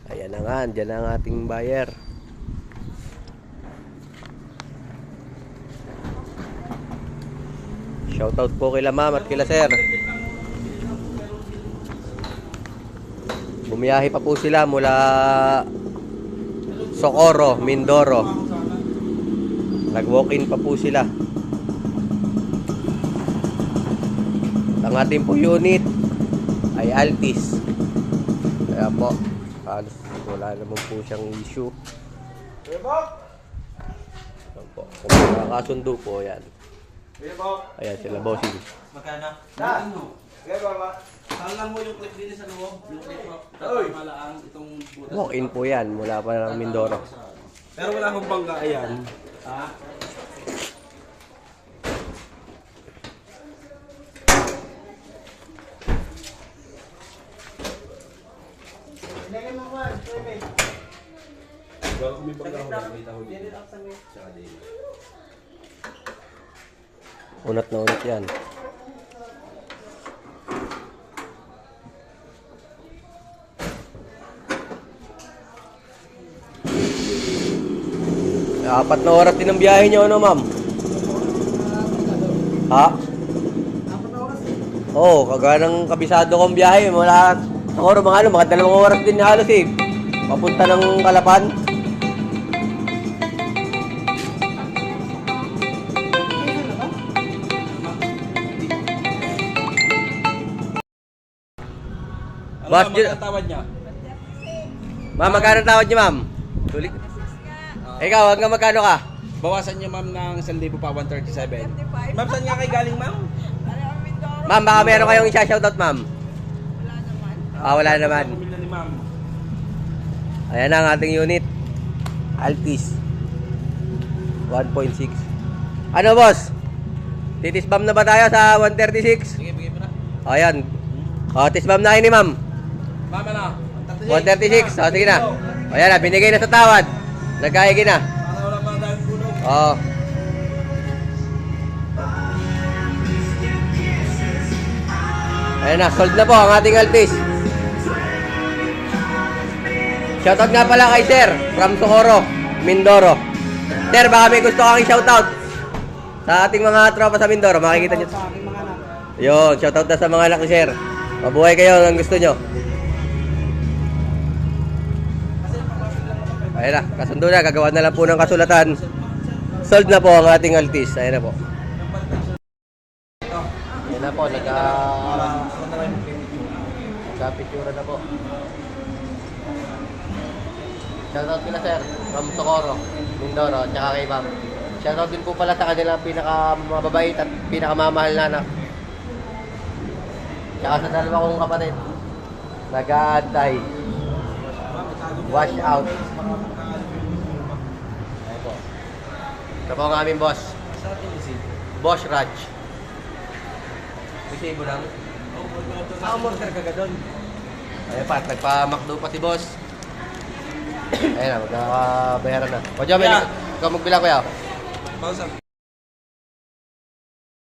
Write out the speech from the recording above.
Ayan na nga, andyan na ang ating buyer. Shoutout po kila ma'am at kila sir. Bumiyahe pa po sila mula Socorro, Mindoro. Nag-walk-in pa po sila. Ang ating po unit ay Altis. Kaya po, halos wala naman po siyang issue. Ayan po. Kung makakasundo po, yan. Ayan sila, bossing. Magkano? Saan mo yung clip din sa loob? Yung clip mo? Tatamalaan itong butas. Walk-in po yan, mula pa ng Mindoro. Pero wala akong bangga, ayan. Ha? Bago may bangga ako, may taho dito. Tsaka dito. Unat na unat yan. Apat na oras din ang biyahe nyo, ano ma'am? Ha? Oo, kaganang kabisado kong biyahe. Mula, siguro mga 2 oras din halos eh. Papunta ng Kalapan. Ano ang tawad niya? Ma'am, magkano tawad niyo, ma'am? Tulik. Ikaw, hanggang magkano ka? Bawasan niyo ma'am ng 1,000 pa, 137. Ma'am, saan nga kayo galing ma'am? Ma'am, baka meron kayong isa-shoutout, ma'am. Wala naman. Wala naman. Pamilya ni ma'am. Ayan na ang ating unit. Altis. 1.6. Ano, boss? Titisbam na ba tayo sa 136? Sige, bigay mo na. Ayan. Tisbam na kayo ni ma'am. Ma'am, ano? 136. Sige na. Ayan na, binigay na sa tawad. Nagkaigi na. Para wala pang dahil puno. Oo. Ayan na, sold na po ang ating Altis. Shoutout nga pala kay Sir from Socorro, Mindoro. Sir, baka may gusto kang i-shoutout sa ating mga tropa sa Mindoro. Makikita nyo. Yun, shoutout na sa mga anak ni Sir. Mabuhay kayo ng gusto nyo. Ayan na, kasundo na. Gagawa na lang po ng kasulatan. Sold na po ang ating Altis. Ayan na po. Ayan na po, nagka-picture na po. Shoutout kila sir, from Socorro, Mindoro, tsaka kay ma'am. Shoutout din po pala sa kanilang pinakamababait at pinakamamahal na anak. Tsaka sa dalawa kong kapatid. Nag-aantay. Wash out. Ayan po. Ito po ang aming boss. Boss Raj. Resibo lang. Order ka doon. Ayan pa, nagpa-McDo pa si boss. Ayan na, magkakabayaran na. O, Jomel, ikaw magbilang ko yaw. Pausa.